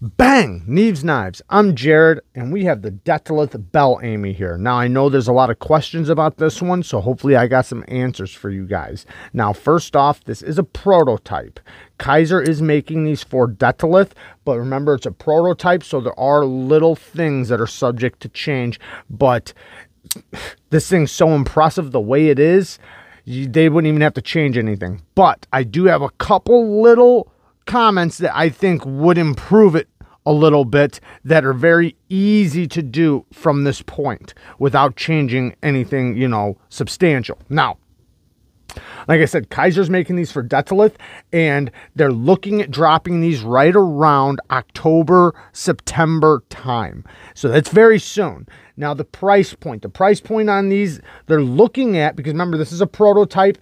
Bang! Neeves Knives. I'm Jared, and we have the Untitled Bellamy here. Now, I know there's a lot of questions about this one, so hopefully I got some answers for you guys. Now, first off, this is a prototype. Kaiser is making these for Untitled, but remember, it's a prototype, so there are little things that are subject to change, but this thing's so impressive the way it is, they wouldn't even have to change anything. But I do have a couple little comments that I think would improve it a little bit that are very easy to do from this point without changing anything, you know, substantial. Now, like I said, Kaiser's making these for Untitled, and they're looking at dropping these right around October, September time. So that's very soon. Now, the price point on these, they're looking at, because remember, this is a prototype,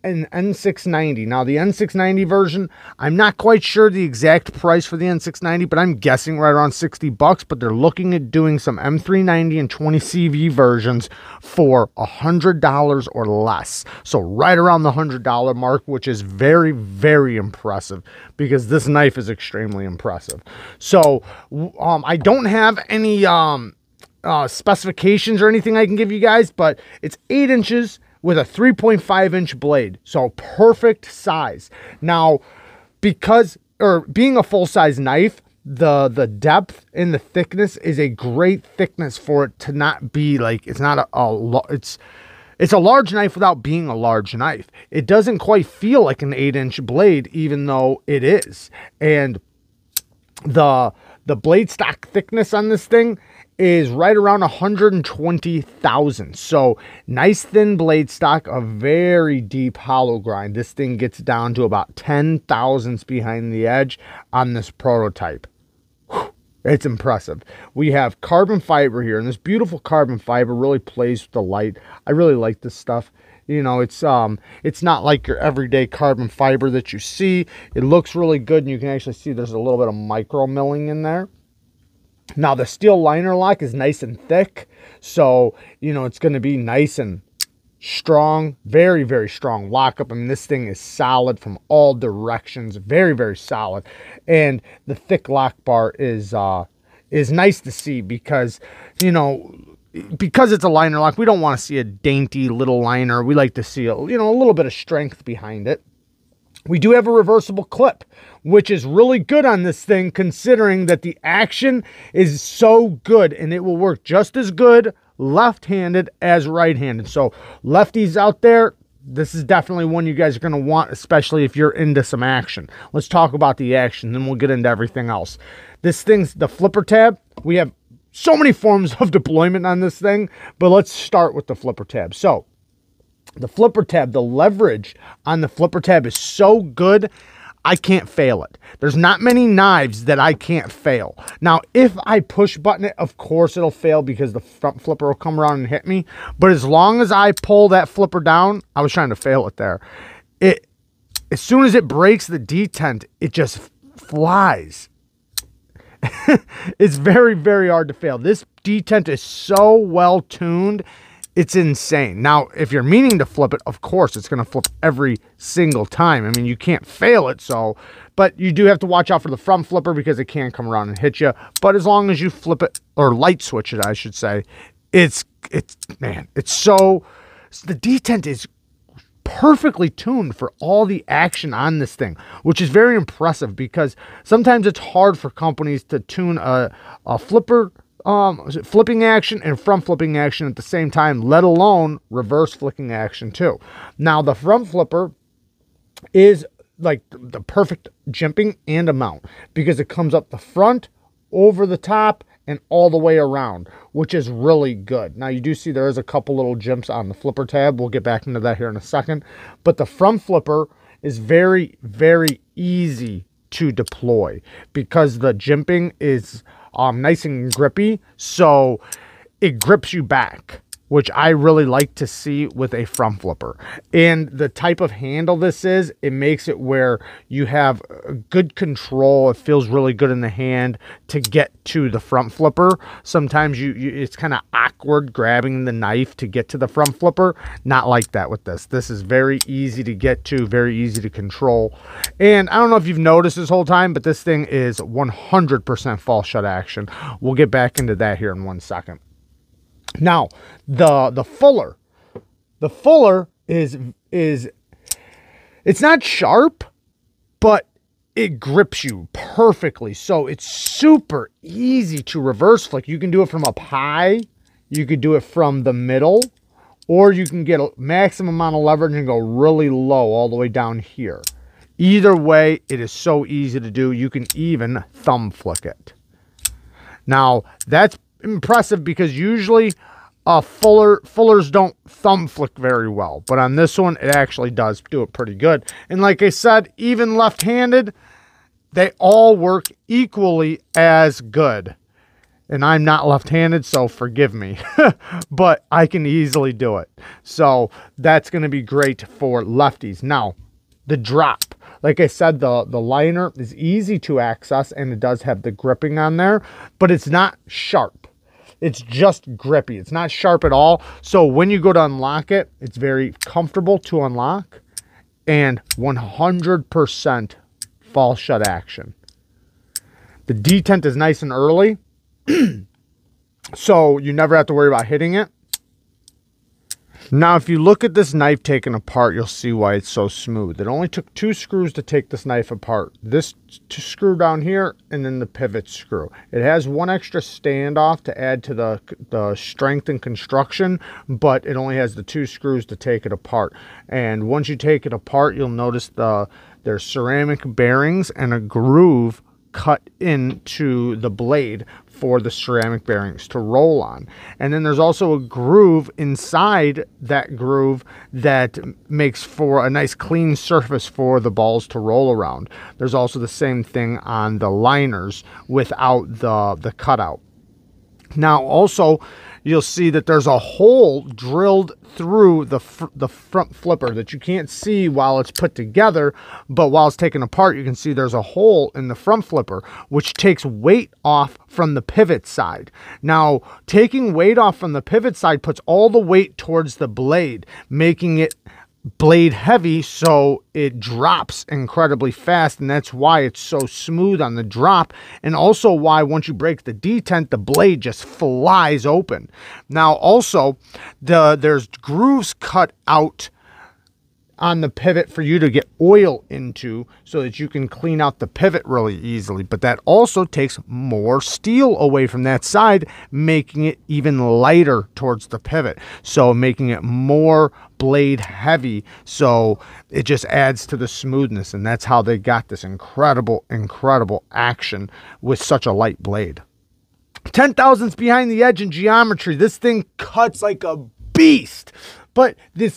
an N690. Now, the N690 version, I'm not quite sure the exact price for the N690, but I'm guessing right around 60 bucks, but they're looking at doing some M390 and 20 CV versions for $100 or less. So right around the $100 mark, which is very, very impressive, because this knife is extremely impressive. So I don't have any specifications or anything I can give you guys, but it's 8 inches with a 3.5 inch blade, so perfect size. Now, being a full size knife, the depth and the thickness is a great thickness for it to not be like, it's not it's a large knife without being a large knife. It doesn't quite feel like an 8-inch blade, even though it is. And the blade stock thickness on this thing is right around 120 thousandths. So nice thin blade stock, a very deep hollow grind. This thing gets down to about 10 thousandths behind the edge on this prototype. Whew, it's impressive. We have carbon fiber here, and this beautiful carbon fiber really plays with the light. I really like this stuff. You know, it's not like your everyday carbon fiber that you see. It looks really good, and you can actually see there's a little bit of micro milling in there. Now, the steel liner lock is nice and thick, so, you know, it's going to be nice and strong, very, very strong lockup. I mean, this thing is solid from all directions, very, very solid. And the thick lock bar is nice to see because, you know, because it's a liner lock, we don't want to see a dainty little liner. We like to see, a little bit of strength behind it. We do have a reversible clip, which is really good on this thing, considering that the action is so good, and it will work just as good left-handed as right-handed. So lefties out there, this is definitely one you guys are going to want, especially if you're into some action. Let's talk about the action, then we'll get into everything else. This thing's the flipper tab. We have so many forms of deployment on this thing, but let's start with the flipper tab. So the flipper tab, the leverage on the flipper tab is so good, I can't fail it. There's not many knives that I can't fail. Now, if I push button it, of course it'll fail because the front flipper will come around and hit me. But as long as I pull that flipper down, I was trying to fail it there. As soon as it breaks the detent, it just flies. It's very, very hard to fail. This detent is so well tuned. It's insane. Now, if you're meaning to flip it, of course, it's going to flip every single time. I mean, you can't fail it, but you do have to watch out for the front flipper because it can come around and hit you. But as long as you flip it, or light switch it, I should say, man, it's so, the detent is perfectly tuned for all the action on this thing, which is very impressive because sometimes it's hard for companies to tune a flipper, flipping action and front flipping action at the same time, let alone reverse flicking action too. Now, the front flipper is like the perfect jimping and a mount because it comes up the front, over the top, and all the way around, which is really good. Now, you do see there is a couple little jimps on the flipper tab. We'll get back into that here in a second. But the front flipper is very, very easy to deploy because the jimping is nice and grippy, so it grips you back. which I really like to see with a front flipper. And the type of handle this is, it makes it where you have good control. It feels really good in the hand to get to the front flipper. Sometimes it's kind of awkward grabbing the knife to get to the front flipper. Not like that with this. This is very easy to get to, very easy to control. And I don't know if you've noticed this whole time, but this thing is 100% false shut action. We'll get back into that here in 1 second. Now, the fuller is it's not sharp, but it grips you perfectly. So it's super easy to reverse flick. You can do it from up high, you could do it from the middle, or you can get a maximum amount of leverage and go really low all the way down here. Either way, it is so easy to do. You can even thumb flick it. Now, that's impressive because usually fullers don't thumb flick very well, but on this one it actually does do it pretty good. And like I said, even left-handed, they all work equally as good. And I'm not left-handed, so forgive me, but I can easily do it. So that's going to be great for lefties. Now, the drop. Like I said, the liner is easy to access, and it does have the gripping on there, but it's not sharp. It's just grippy. It's not sharp at all. So when you go to unlock it, it's very comfortable to unlock, and 100% false shut action. The detent is nice and early, so you never have to worry about hitting it. Now, if you look at this knife taken apart, you'll see why it's so smooth. It only took 2 screws to take this knife apart. This screw down here, and then the pivot screw. It has 1 extra standoff to add to the strength and construction, but it only has the 2 screws to take it apart. And once you take it apart, you'll notice there's ceramic bearings and a groove cut into the blade for the ceramic bearings to roll on. And then there's also a groove inside that groove that makes for a nice clean surface for the balls to roll around. There's also the same thing on the liners without the cutout. Now also, you'll see that there's a hole drilled through the front flipper that you can't see while it's put together, but while it's taken apart, you can see there's a hole in the front flipper, which takes weight off from the pivot side. Now, taking weight off from the pivot side puts all the weight towards the blade, making it blade heavy, so it drops incredibly fast, and that's why it's so smooth on the drop, and also why once you break the detent, the blade just flies open. Now also, there's grooves cut out on the pivot for you to get oil into so that you can clean out the pivot really easily, but that also takes more steel away from that side, making it even lighter towards the pivot, so making it more blade heavy, so it just adds to the smoothness. And that's how they got this incredible action with such a light blade. 10 thousandths behind the edge in geometry. This thing cuts like a beast. But the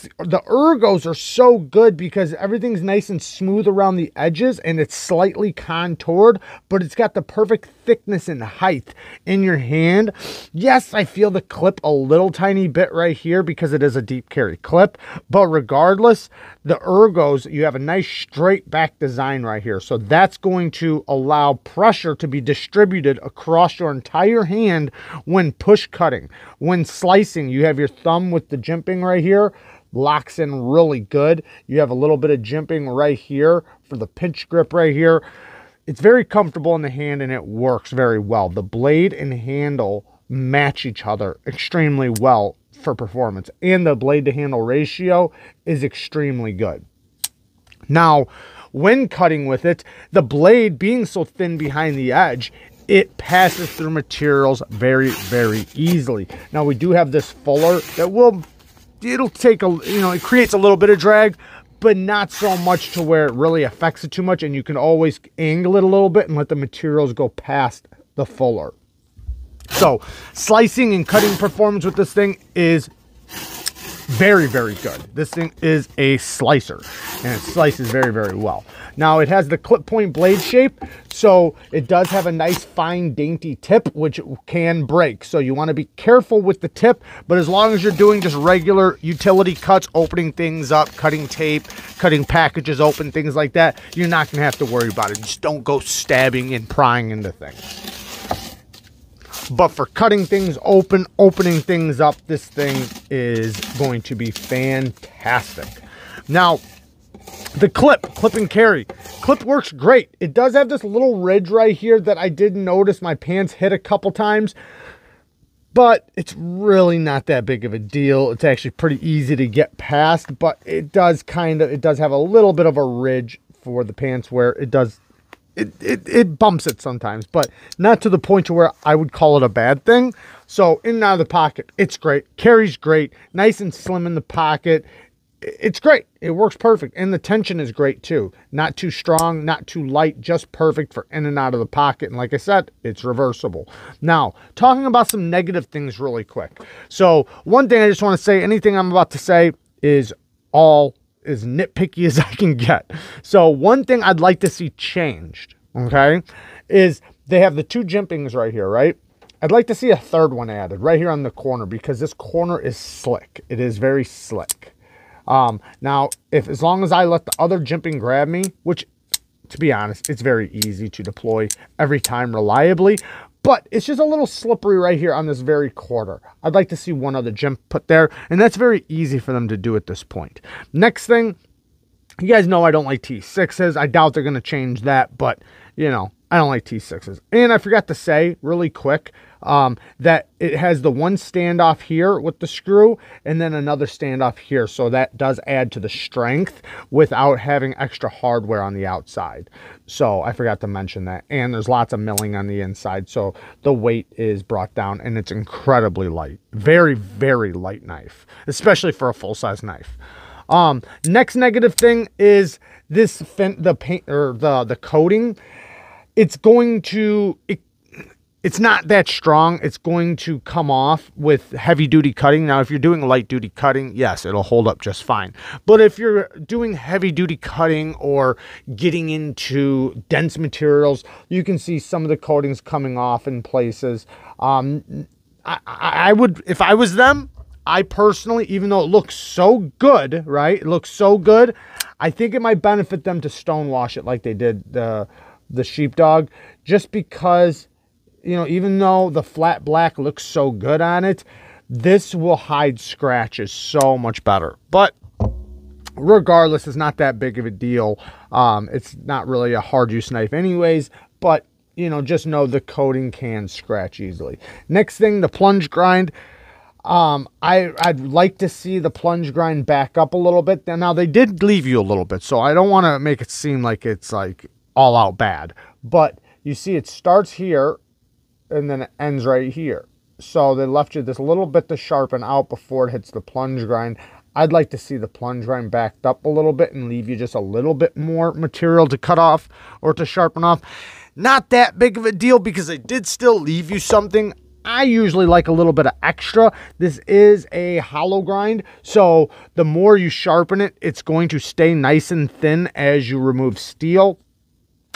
ergos are so good because everything's nice and smooth around the edges, and it's slightly contoured, but it's got the perfect thickness and height in your hand. Yes, I feel the clip a little tiny bit right here because it is a deep carry clip, but regardless, the ergos, you have a nice straight back design right here. So that's going to allow pressure to be distributed across your entire hand when push cutting. When slicing, you have your thumb with the jimping right here, locks in really good. You have a little bit of jimping right here for the pinch grip right here. It's very comfortable in the hand, and it works very well. The blade and handle match each other extremely well for performance, and the blade to handle ratio is extremely good. Now, when cutting with it, the blade being so thin behind the edge, it passes through materials very easily. Now, we do have this fuller that it'll take it creates a little bit of drag, but not so much to where it really affects it too much, and you can always angle it a little bit and let the materials go past the fuller. So slicing and cutting performance with this thing is very, very good. This thing is a slicer, and it slices very, very well. Now, it has the clip point blade shape, so it does have a nice, fine, dainty tip, which can break. So you want to be careful with the tip, but as long as you're doing just regular utility cuts, opening things up, cutting tape, cutting packages open, things like that, you're not going to have to worry about it. Just don't go stabbing and prying into things. But for cutting things open, opening things up, this thing is going to be fantastic. Now, the clip and carry. Clip works great. It does have this little ridge right here that I did notice my pants hit a couple times, but it's really not that big of a deal. It's actually pretty easy to get past, but it does have a little bit of a ridge for the pants where it does. It bumps it sometimes, but not to the point to where I would call it a bad thing. So in and out of the pocket, it's great. Carries great. Nice and slim in the pocket. It's great. It works perfect. And the tension is great too. Not too strong, not too light, just perfect for in and out of the pocket. And like I said, it's reversible. Now, talking about some negative things really quick. So one thing I just want to say, anything I'm about to say is as nitpicky as I can get. So one thing I'd like to see changed, okay, is they have the two jimpings right here, right? I'd like to see a third one added right here on the corner, because this corner is slick. It is very slick. Now, as long as I let the other jimping grab me, which, to be honest, it's very easy to deploy every time reliably, but it's just a little slippery right here on this very corner. I'd like to see one other jimp put there, and that's very easy for them to do at this point. Next thing, you guys know I don't like T6s. I doubt they're going to change that, but, you know, I don't like T6s. And I forgot to say really quick that it has the one standoff here with the screw and then another standoff here. So that does add to the strength without having extra hardware on the outside. So I forgot to mention that. And there's lots of milling on the inside. So the weight is brought down and it's incredibly light. Very, very light knife, especially for a full-size knife. Next negative thing is this the paint or the coating. It's going to, it's not that strong. It's going to come off with heavy duty cutting. Now, if you're doing light duty cutting, yes, it'll hold up just fine. But if you're doing heavy duty cutting or getting into dense materials, you can see some of the coatings coming off in places. I would, if I was them, I personally, even though it looks so good, right? It looks so good. I think it might benefit them to stone wash it like they did the sheepdog, just because, you know, even though the flat black looks so good on it, this will hide scratches so much better. But regardless, it's not that big of a deal. It's not really a hard use knife anyways, but, you know, just know the coating can scratch easily. Next thing, the plunge grind. I'd like to see the plunge grind back up a little bit. Now, they did leave you a little bit, so I don't want to make it seem like it's like all out bad, but you see it starts here and then it ends right here. So they left you this little bit to sharpen out before it hits the plunge grind. I'd like to see the plunge grind backed up a little bit and leave you just a little bit more material to cut off or to sharpen off. Not that big of a deal because they did still leave you something. I usually like a little bit of extra. This is a hollow grind, so the more you sharpen it, it's going to stay nice and thin as you remove steel.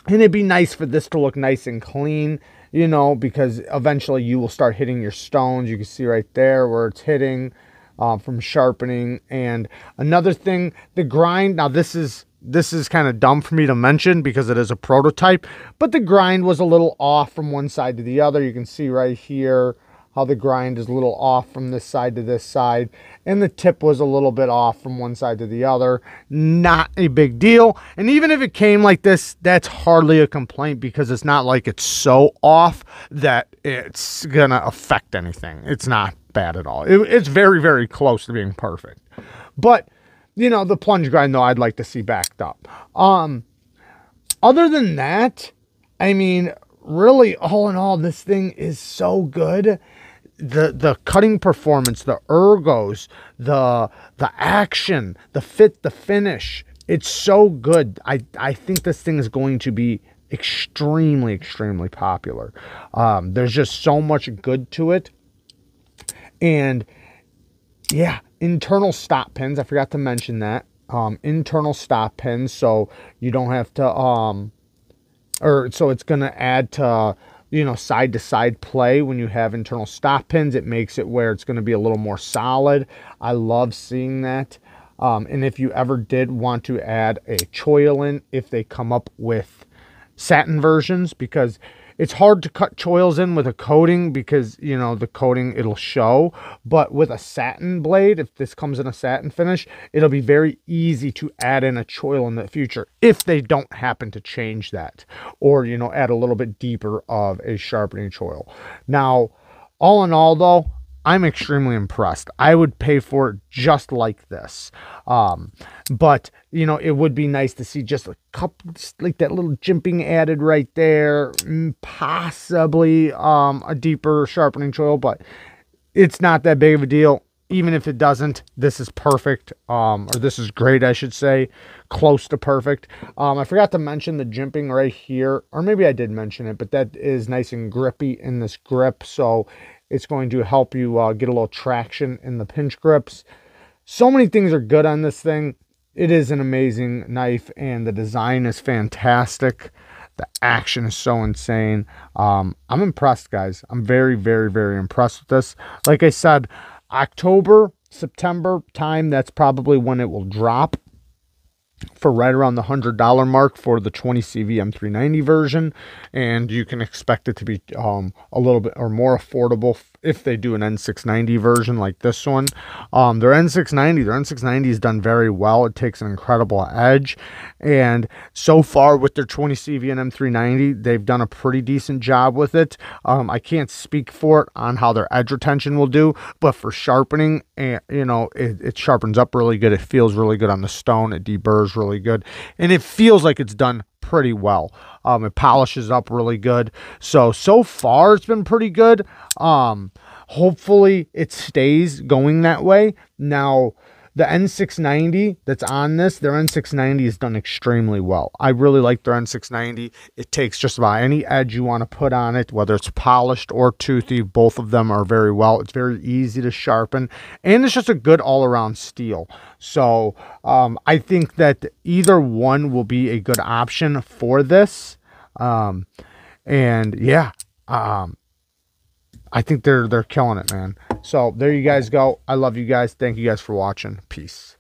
And it'd be nice for this to look nice and clean, you know, because eventually you will start hitting your stones. You can see right there where it's hitting from sharpening. And another thing, the grind. Now this is kind of dumb for me to mention because it is a prototype, but the grind was a little off from one side to the other. You can see right here how the grind is a little off from this side to this side, and the tip was a little bit off from one side to the other. Not a big deal. And even if it came like this, that's hardly a complaint because it's not like it's so off that it's gonna affect anything. It's not bad at all. It's very, very close to being perfect. But you know, the plunge grind, though, I'd like to see backed up. Other than that, I mean, really, all in all, this thing is so good. The cutting performance, the ergos, the action, the fit, the finish, it's so good. I think this thing is going to be extremely, extremely popular. There's just so much good to it. And yeah, internal stop pins. I forgot to mention that. Internal stop pins, so you don't have to, or so it's going to add to, you know, side to side play. When you have internal stop pins, it makes it where it's going to be a little more solid. I love seeing that. And if you ever did want to add a choil in, if they come up with satin versions, because it's hard to cut choils in with a coating because, you know, the coating, it'll show. But with a satin blade, if this comes in a satin finish, it'll be very easy to add in a choil in the future if they don't happen to change that, or, you know, add a little bit deeper of a sharpening choil. Now, all in all, though, I'm extremely impressed. I would pay for it just like this. But, you know, it would be nice to see just a couple, just like that little jimping added right there. Possibly a deeper sharpening choil, but it's not that big of a deal. Even if it doesn't, this is perfect. Or this is great, I should say. Close to perfect. I forgot to mention the jimping right here. Or maybe I did mention it, but that is nice and grippy in this grip. So it's going to help you get a little traction in the pinch grips. So many things are good on this thing. It is an amazing knife, and the design is fantastic. The action is so insane. I'm impressed, guys. I'm very, very, very impressed with this. Like I said, October, September time, that's probably when it will drop for right around the $100 mark for the 20 CV M390 version, and you can expect it to be a little bit or more affordable if they do an N690 version like this one. Their N690 has done very well. It takes an incredible edge, and so far with their 20 CV and M390, they've done a pretty decent job with it. I can't speak for it on how their edge retention will do, but for sharpening, and you know, it sharpens up really good. It feels really good on the stone. It deburrs really good, and it feels like it's done pretty well. It polishes up really good. So far it's been pretty good. Hopefully it stays going that way. Now, the N690 that's on this, their N690 is done extremely well. I really like their N690. It takes just about any edge you want to put on it, whether it's polished or toothy. Both of them are very well. It's very easy to sharpen, and it's just a good all-around steel. So I think that either one will be a good option for this. And yeah, I think they're killing it, man. So there you guys go. I love you guys. Thank you guys for watching. Peace.